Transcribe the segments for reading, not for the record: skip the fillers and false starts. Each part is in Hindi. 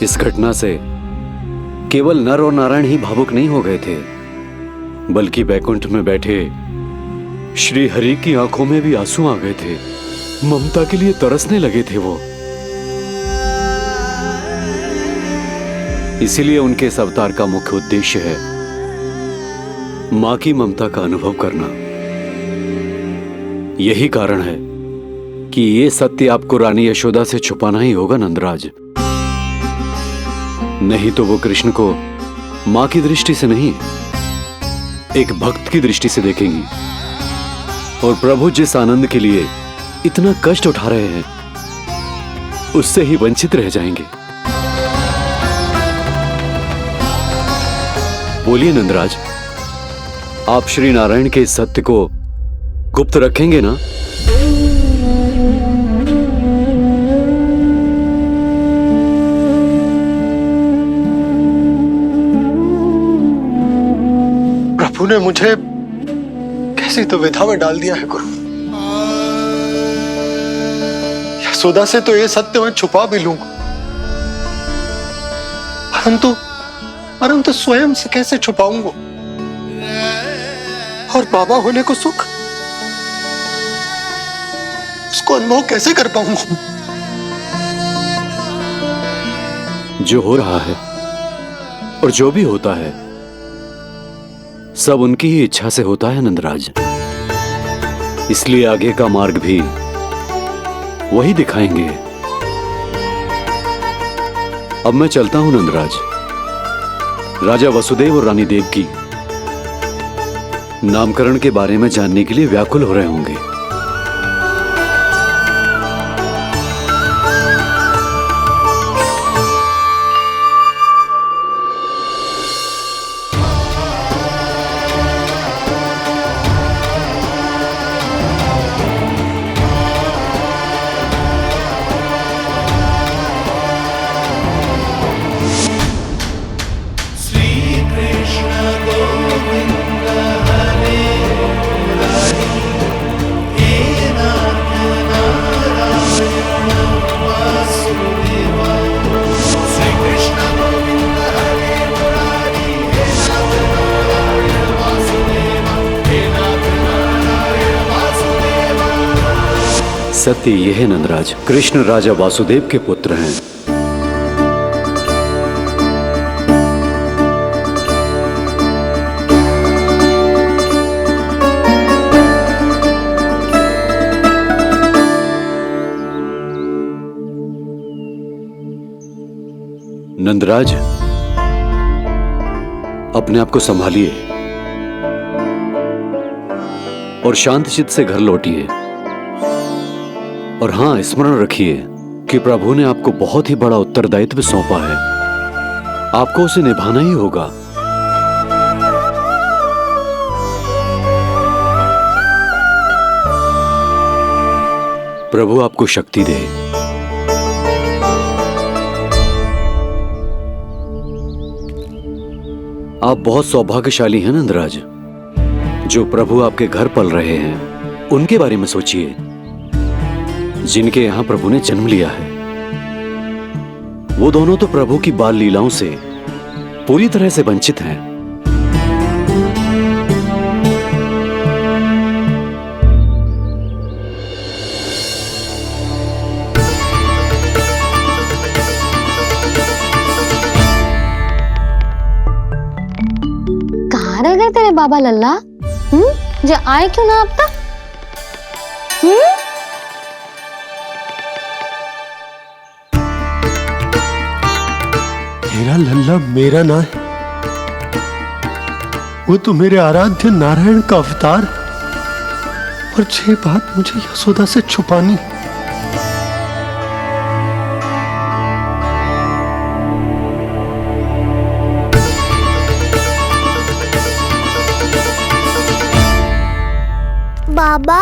इस घटना से केवल नर और नारायण ही भावुक नहीं हो गए थे, बल्कि बैकुंठ में बैठे श्री हरि की आंखों में भी आंसू आ गए थे। ममता के लिए तरसने लगे थे वो। इसीलिए उनके इस अवतार का मुख्य उद्देश्य है मां की ममता का अनुभव करना। यही कारण है कि ये सत्य आपको रानी यशोदा से छुपाना ही होगा नंदराज। नहीं तो वो कृष्ण को मां की दृष्टि से नहीं, एक भक्त की दृष्टि से देखेंगी, और प्रभु जिस आनंद के लिए इतना कष्ट उठा रहे हैं उससे ही वंचित रह जाएंगे। बोलिए नंदराज, आप श्री नारायण के इस सत्य को गुप्त रखेंगे ना? प्रभु ने मुझे कैसी दुविधा में डाल दिया है गुरु। यशोदा से तो ये सत्य मैं छुपा भी लूंगा, परंतु स्वयं से कैसे छुपाऊंगा? और बाबा होने को सुख, उसको अनुभव कैसे कर पाऊंगा? जो हो रहा है और जो भी होता है सब उनकी ही इच्छा से होता है नंदराज। इसलिए आगे का मार्ग भी वही दिखाएंगे। अब मैं चलता हूं नंदराज। राजा वसुदेव और रानी देवकी नामकरण के बारे में जानने के लिए व्याकुल हो रहे होंगे। सत्य यह है नंदराज, कृष्ण राजा वासुदेव के पुत्र हैं। नंदराज, अपने आप को संभालिए और शांत चित्त से घर लौटिए। और हां, स्मरण रखिए कि प्रभु ने आपको बहुत ही बड़ा उत्तरदायित्व सौंपा है, आपको उसे निभाना ही होगा। प्रभु आपको शक्ति दे। आप बहुत सौभाग्यशाली हैं नंदराज। जो प्रभु आपके घर पल रहे हैं उनके बारे में सोचिए, जिनके यहां प्रभु ने जन्म लिया है। वो दोनों तो प्रभु की बाल लीलाओं से पूरी तरह से वंचित हैं। कहाँ रह गए तेरे बाबा लल्ला? जो आए क्यों ना अब तक? मेरा लल्ला मेरा ना है, वो तो मेरे आराध्य नारायण का अवतार, और ये बात मुझे यशोदा से छुपानी। बाबा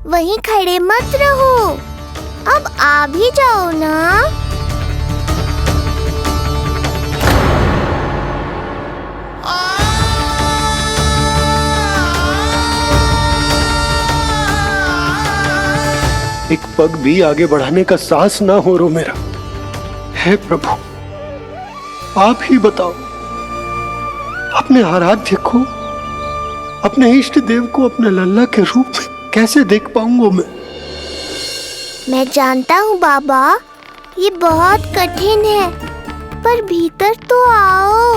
वहीं खड़े मत रहो, अब आ भी जाओ ना। एक पग भी आगे बढ़ाने का साहस ना हो रो मेरा। हे प्रभु, आप ही बताओ, अपने आराध्य को, अपने इष्ट देव को अपने लल्ला के रूप में कैसे देख पाऊंगा मैं जानता हूँ बाबा, ये बहुत कठिन है, पर भीतर तो आओ।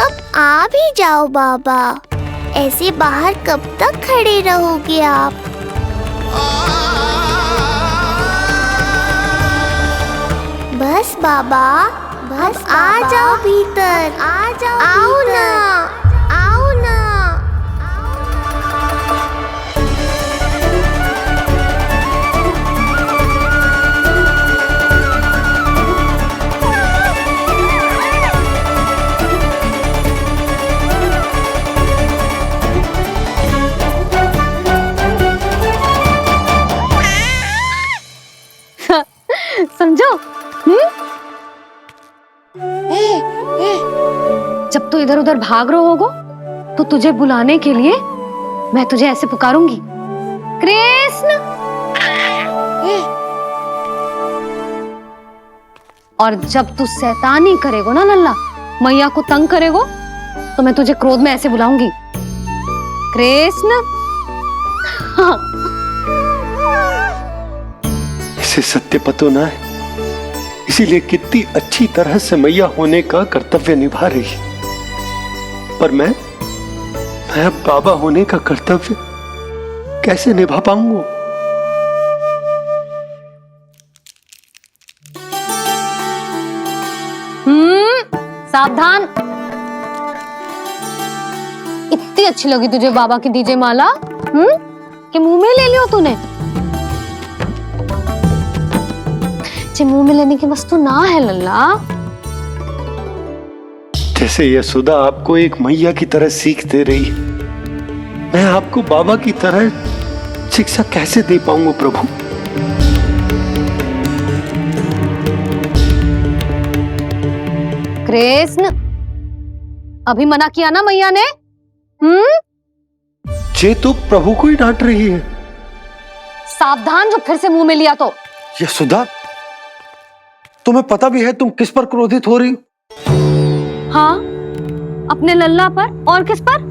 अब आ भी जाओ बाबा, ऐसे बाहर कब तक खड़े रहोगे आप? बस बाबा, बस आ जाओ भीतर, आ जाओ, आओ ना, आओ ना। समझो? जब तू इधर उधर भाग रहा होगो तो तुझे बुलाने के लिए मैं तुझे ऐसे पुकारूंगी, कृष्ण। और जब तू शैतानी करेगो ना लल्ला, मैया को तंग करेगो, तो मैं तुझे क्रोध में ऐसे बुलाऊंगी, कृष्ण। हाँ। इसे सत्य पतो ना है, इसीलिए कितनी अच्छी तरह से मैया होने का कर्तव्य निभा रही है। पर मैं अब बाबा होने का कर्तव्य कैसे निभा पाऊंगा? सावधान। इतनी अच्छी लगी तुझे बाबा की दीजे माला, कि मुंह में ले लियो तूने? मुंह में लेने की वस्तु ना है लल्ला। जैसे यशोदा आपको एक मैया की तरह सीख दे रही, मैं आपको बाबा की तरह शिक्षा कैसे दे पाऊंगा प्रभु? कृष्ण, अभी मना किया ना मैया ने? ये तो प्रभु को ही डांट रही है। सावधान, जो फिर से मुंह में लिया तो। यशोदा, तुम्हें पता भी है तुम किस पर क्रोधित हो रही? हाँ, अपने लल्ला पर। और किस पर?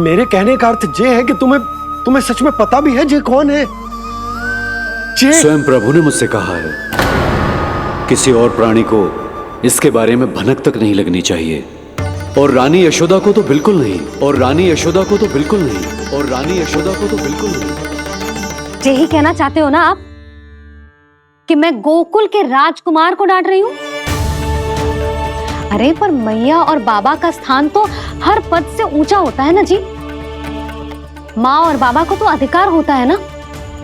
मेरे कहने का अर्थ ये है कि तुम्हें सच में पता भी है जे कौन है? स्वयं प्रभु ने मुझसे कहा है, किसी और प्राणी को इसके बारे में भनक तक नहीं लगनी चाहिए। और रानी यशोदा को तो बिल्कुल नहीं, और रानी यशोदा को तो बिल्कुल नहीं, और रानी यशोदा को तो बिल्कुल नहीं। यही कहना चाहते हो ना आप कि मैं गोकुल के राजकुमार को डांट रही हूँ? अरे पर मैया और बाबा का स्थान तो हर पद से ऊंचा होता है ना जी। माँ और बाबा को तो अधिकार होता है ना,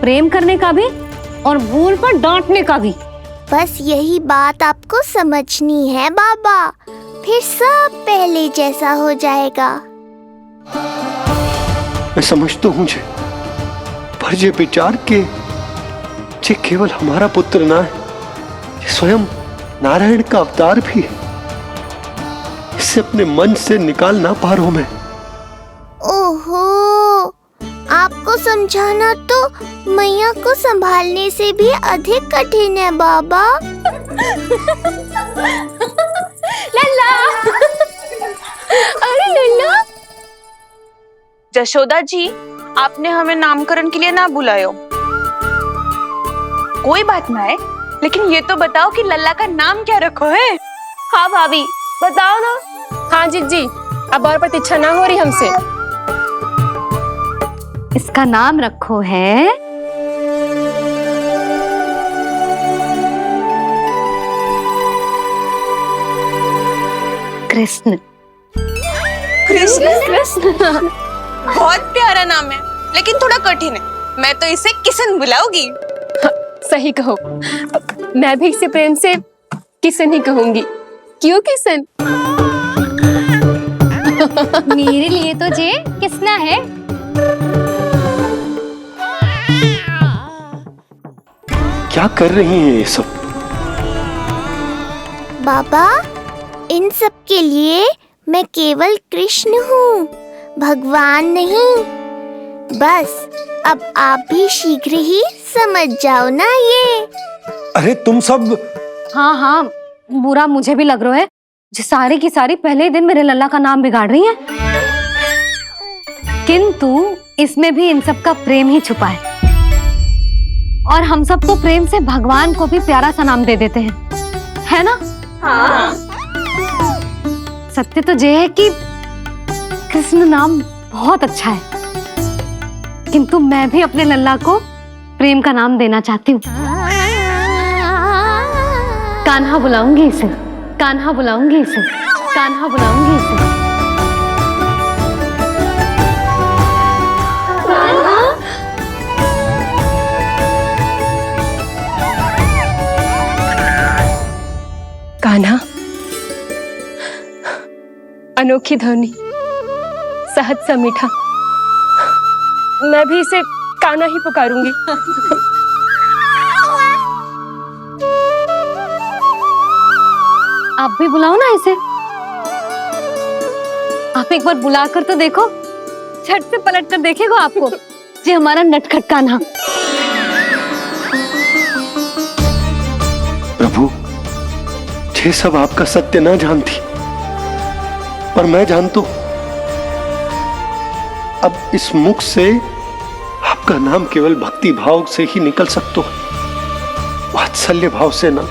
प्रेम करने का भी और भूल पर डांटने का भी। बस यही बात आपको समझनी है बाबा, फिर सब पहले जैसा हो जाएगा। मैं समझता हूँ जे, पर ये विचार के ये केवल हमारा पुत्र ना है, ये स्वयं नारायण का अवतार भी है। इसे अपने मन से निकाल ना पा रहा हूं मैं। ओहो, आपको समझाना तो मैया को संभालने से भी अधिक कठिन है बाबा। लल्ला, अरे लल्ला। जशोदा जी, आपने हमें नामकरण के लिए ना बुलायो। कोई बात ना है, लेकिन ये तो बताओ कि लल्ला का नाम क्या रखो है? हाँ भाभी, बताओ ना। हाँ जीजी, अब और प्रतीक्षा ना हो रही हमसे। इसका नाम रखो है कृष्ण। कृष्ण? कृष्ण बहुत प्यारा नाम है, लेकिन थोड़ा कठिन है। मैं तो इसे किशन बुलाऊंगी। सही कहो, मैं भी इसे प्रेम से किशन ही कहूंगी। क्यों किशन? मेरे लिए तो जे किसना है। क्या कर रही हैं ये सब? बाबा, इन सब के लिए मैं केवल कृष्ण हूँ, भगवान नहीं। बस अब आप भी शीघ्र ही समझ जाओ ना ये। अरे तुम सब हाँ हाँ, बुरा मुझे भी लग रहा है, जो सारी की सारी पहले ही दिन मेरे लल्ला का नाम बिगाड़ रही है। किंतु इसमें भी इन सब का प्रेम ही छुपा है, और हम सब तो प्रेम से भगवान को भी प्यारा सा नाम दे देते हैं, है ना? हाँ। सत्य तो ये है कि कृष्ण नाम बहुत अच्छा है, किंतु मैं भी अपने लल्ला को प्रेम का नाम देना चाहती हूँ। कान्हा बुलाऊंगी इसे, कान्हा बुलाऊंगी इसे, कान्हा बुलाऊंगी इसे। कान्हा, अनोखी ध्वनि, सहज सा मीठा, मैं भी इसे कान्हा ही पुकारूंगी। आप भी बुलाओ ना इसे। आप एक बार बुलाकर तो देखो, झट से पलट कर देखेगा आपको जी हमारा नटखट कान्हा। प्रभु, ये सब आपका सत्य ना जानती, पर मैं जानता हूं। अब इस मुख से आपका नाम केवल भक्ति भाव से ही निकल सकता है, वात्सल्य भाव से ना।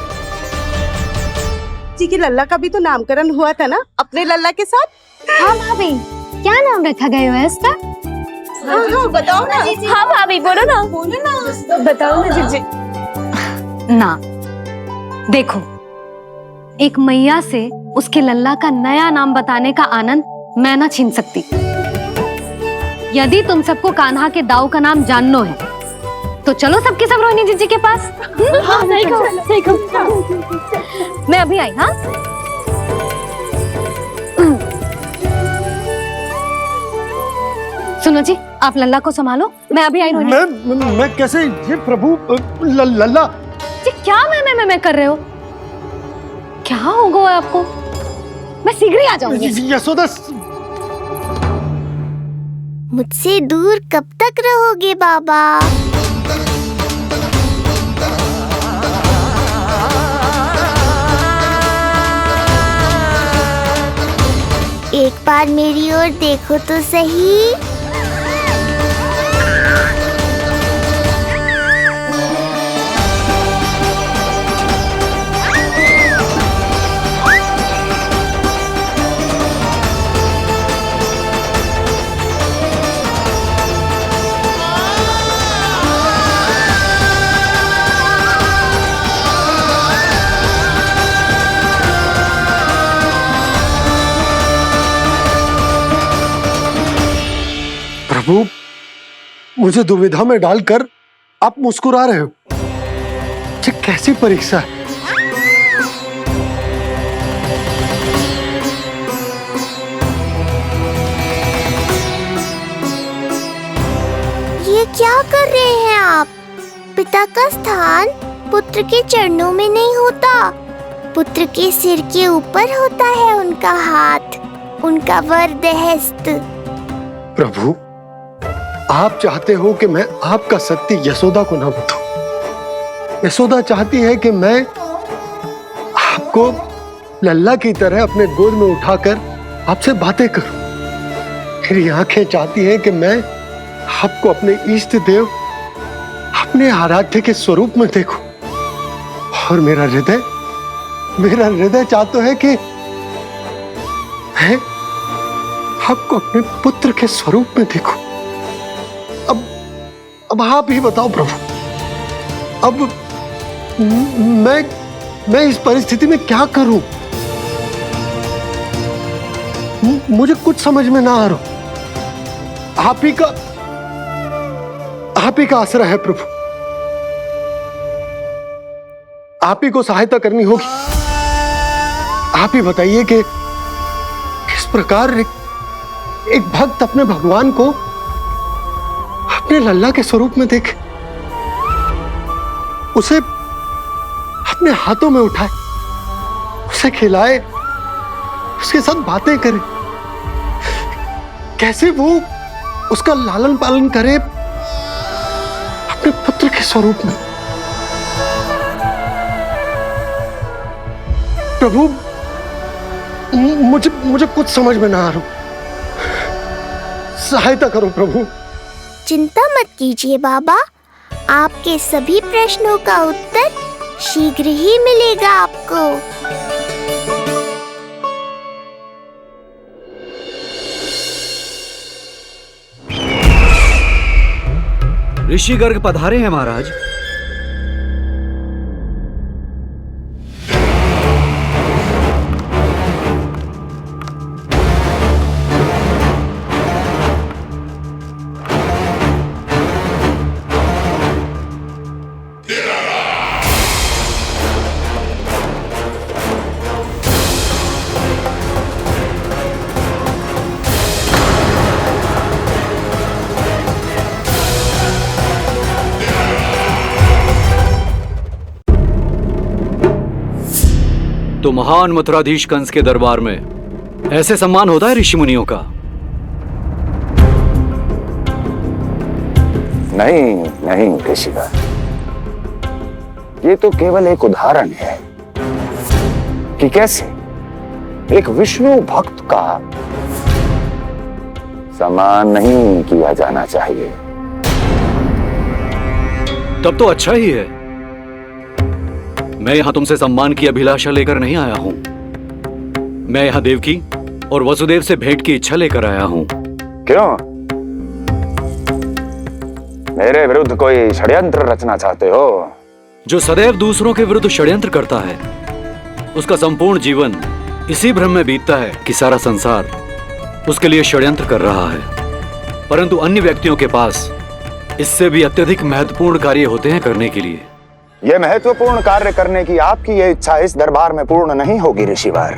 जी के लल्ला का भी तो नामकरण हुआ था ना अपने लल्ला के साथ। हाँ भाभी, क्या नाम रखा गया है इसका? हाँ, बताओ ना। हाँ भाभी, बोलो ना, बताओ ना जीजी। ना, देखो, एक मैया से उसके लल्ला का नया नाम बताने का आनंद मैं ना छीन सकती। यदि तुम सबको कान्हा के दाऊ का नाम जानना है तो चलो सबके सब रोहिणी जीजी के पास। हाँ, सही कहो, सही कहो। मैं अभी आई। हाँ, सुनो जी, आप लल्ला को संभालो, मैं अभी आई। रोहिणी, मैं कैसे? ये प्रभु लल्ला जी क्या मैं कर रहे हो? क्या हो गया आपको? मैं शीघ्र ही आ जाऊंगी। यशोदा, मुझसे दूर कब तक रहोगे बाबा? एक बार मेरी ओर देखो तो सही। प्रभु, मुझे दुविधा में डालकर आप मुस्कुरा रहे हो। ये कैसी परीक्षा है? ये क्या कर रहे हैं आप? पिता का स्थान पुत्र के चरणों में नहीं होता, पुत्र के सिर के ऊपर होता है उनका हाथ, उनका वरद हस्त। प्रभु, आप चाहते हो कि मैं आपका सत्य यशोदा को ना बताऊं। यशोदा चाहती है कि मैं आपको लल्ला की तरह अपने गोद में उठाकर आपसे बातें करूं। मेरी आंखें चाहती हैं कि मैं आपको अपने इष्ट देव, अपने आराध्य के स्वरूप में देखूं। और मेरा हृदय चाहता है कि मैं आपको अपने पुत्र के स्वरूप में देखूं। अब आप ही बताओ प्रभु, अब मैं इस परिस्थिति में क्या करूं? मुझे कुछ समझ में ना आ रहा। आप ही का आसरा है प्रभु, आप ही को सहायता करनी होगी। आप ही बताइए कि किस प्रकार एक भक्त अपने भगवान को अपने लल्ला के स्वरूप में देखे, उसे अपने हाथों में उठाए, उसे खिलाए, उसके साथ बातें करे, कैसे वो उसका लालन पालन करे अपने पुत्र के स्वरूप में। प्रभु, मुझे कुछ समझ में ना आ रहा, सहायता करो प्रभु। चिंता मत कीजिए बाबा, आपके सभी प्रश्नों का उत्तर शीघ्र ही मिलेगा आपको। ऋषि गर्ग पधारे हैं महाराज। तो महान मथुराधीश कंस के दरबार में ऐसे सम्मान होता है ऋषि मुनियों का? नहीं नहीं ऋषिवर, ये तो केवल एक उदाहरण है कि कैसे एक विष्णु भक्त का सम्मान नहीं किया जाना चाहिए। तब तो अच्छा ही है। मैं यहां तुमसे सम्मान की अभिलाषा लेकर नहीं आया हूं। मैं यहां देवकी और वसुदेव से भेंट की इच्छा लेकर आया हूं। क्यों? मेरे विरुद्ध कोई षड्यंत्र रचना चाहते हो? जो सदैव दूसरों के विरुद्ध षड्यंत्र करता है, उसका संपूर्ण जीवन इसी भ्रम में बीतता है कि सारा संसार उसके लिए षड्यंत्र कर रहा है। परंतु अन्य व्यक्तियों के पास इससे भी अत्यधिक महत्वपूर्ण कार्य होते हैं करने के लिए। यह महत्वपूर्ण कार्य करने की आपकी यह इच्छा इस दरबार में पूर्ण नहीं होगी ऋषिवर।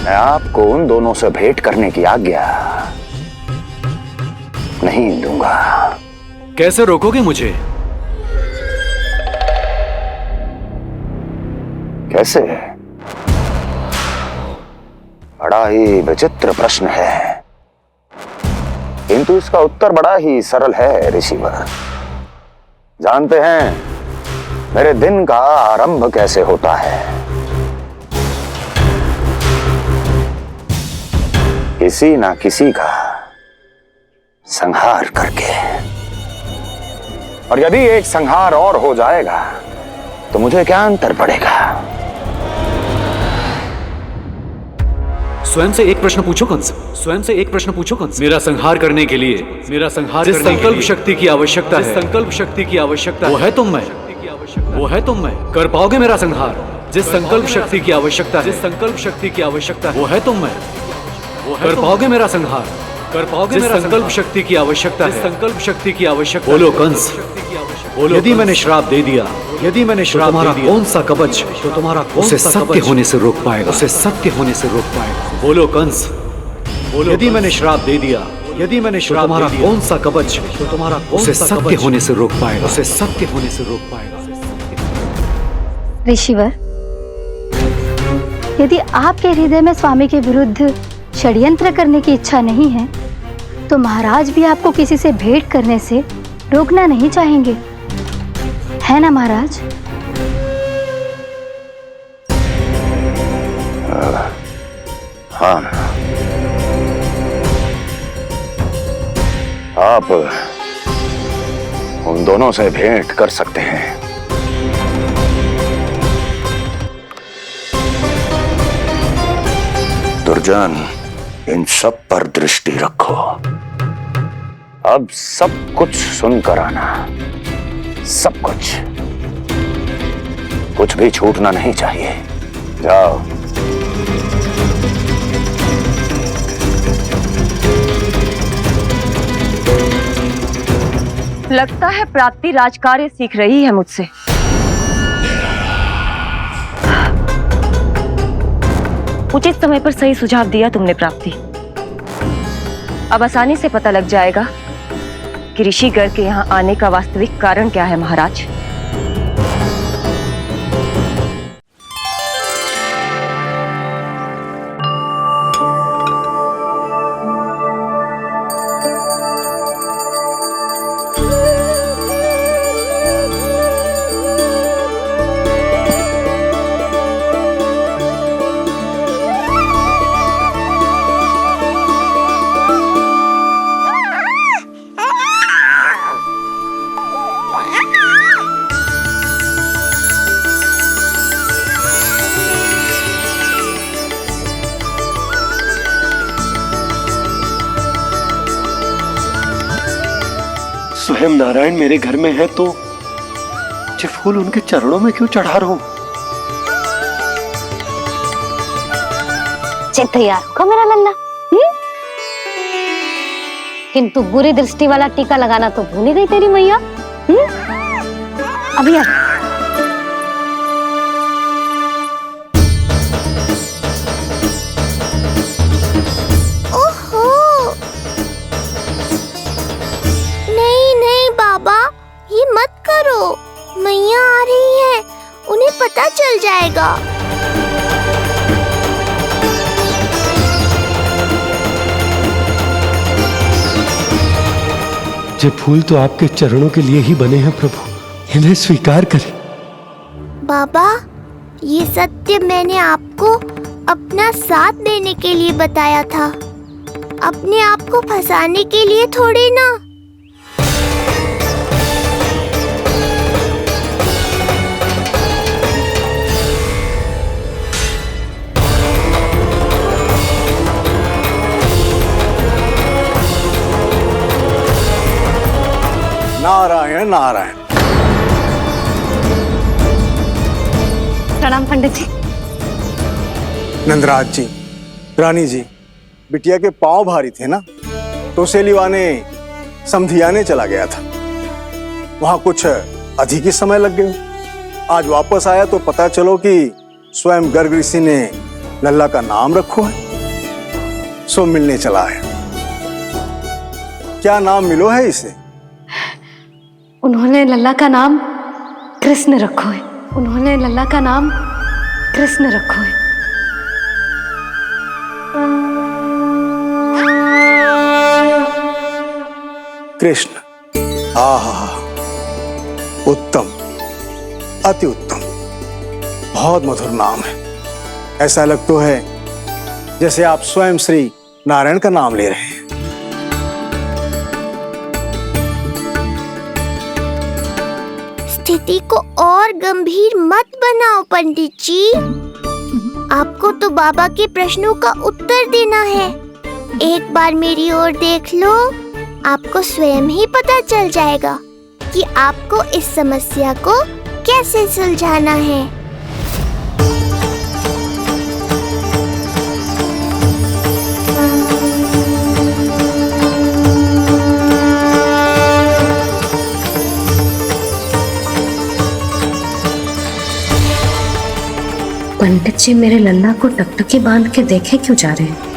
मैं आपको उन दोनों से भेंट करने की आज्ञा नहीं दूंगा। कैसे रोकोगे मुझे? कैसे? बड़ा ही विचित्र प्रश्न है, किंतु इसका उत्तर बड़ा ही सरल है ऋषिवर। जानते हैं मेरे दिन का आरंभ कैसे होता है? किसी ना किसी का संहार करके। और यदि एक संहार और हो जाएगा तो मुझे क्या अंतर पड़ेगा? स्वयं से एक प्रश्न पूछो कंस। स्वयं से एक प्रश्न पूछो कंस। मेरा संहार करने के लिए, मेरा संहार जिस संकल्प शक्ति की आवश्यकता है, संकल्प शक्ति की आवश्यकता वो है तुम मैं, वो है तुम मैं। कर पाओगे मेरा संहार? जिस संकल्प शक्ति की आवश्यकता है, जिस संकल्प शक्ति की आवश्यकता वो है तुम मैं, वो है। कर पाओगे मेरा संहार? कर पाओगे मेरा संकल्प शक्ति की आवश्यकता है, संकल्प शक्ति की आवश्यकता। बोलो कंस, बोलो। यदि मैंने श्राप दे दिया, यदि मैंने श्राप दे दिया, कौन सा कवच तो तुम्हारा उसे सत्य होने से रोक पाएगा? उसे सत्य होने से रोक पाएगा? बोलो कंस, बोलो। यदि मैंने श्राप दे दिया, यदि मैंने श्राप दे दिया, कौन सा कवच तो तुम्हारा उसे सत्य होने से रोक पाएगा? उसे सत्य होने से रोक पाएगा? ऋषिवर, यदि आपके हृदय में स्वामी के विरुद्ध षड्यंत्र करने की इच्छा नहीं है, तो महाराज भी आपको किसी से भेंट करने से रोकना नहीं चाहेंगे, है ना महाराज? हाँ, आप उन दोनों से भेंट कर सकते हैं। दुर्जन, इन सब पर दृष्टि रखो। अब सब कुछ सुनकर आना, सब कुछ, कुछ भी छूटना नहीं चाहिए। जाओ। लगता है प्राप्ति राजकार्य सीख रही है मुझसे। उचित समय पर सही सुझाव दिया तुमने प्राप्ति। अब आसानी से पता लग जाएगा कि ऋषि गर्ग के यहाँ आने का वास्तविक कारण क्या है महाराज। स्वयं नारायण मेरे घर में है तो ये फूल उनके चरणों में क्यों चढ़ा रहा हूं? तैयार होगा मेरा लल्ला। किंतु बुरी दृष्टि वाला टीका लगाना तो भूल ही गई तेरी मैया। अभी आ। ओहो, नहीं नहीं बाबा, ये मत करो। मैया आ रही है, उन्हें पता चल जाएगा। ये फूल तो आपके चरणों के लिए ही बने हैं प्रभु, इन्हें स्वीकार करें। बाबा, ये सत्य मैंने आपको अपना साथ देने के लिए बताया था, अपने आप को फंसाने के लिए थोड़ी ना। नारायण नारायण। प्रणाम पंडित जी। नंदराज जी, रानी जी, बिटिया के पांव भारी थे ना, तो उसे लिवाने समधियाने चला गया था। वहां कुछ अधिक ही समय लग गया। आज वापस आया तो पता चलो कि स्वयं गर्ग ऋषि ने लल्ला का नाम रखो है, सो मिलने चला है। क्या नाम मिलो है इसे? उन्होंने लल्ला का नाम कृष्ण रखो है। उन्होंने लल्ला का नाम कृष्ण रखो है। कृष्ण। आहा, उत्तम, अति उत्तम, बहुत मधुर नाम है। ऐसा लग तो है जैसे आप स्वयं श्री नारायण का नाम ले रहे हैं। स्थिति को और गंभीर मत बनाओ पंडित जी। आपको तो बाबा के प्रश्नों का उत्तर देना है। एक बार मेरी ओर देख लो, आपको स्वयं ही पता चल जाएगा कि आपको इस समस्या को कैसे सुलझाना है। पंडित जी मेरे लल्ला को टकटकी बांध के देखे क्यों जा रहे हैं?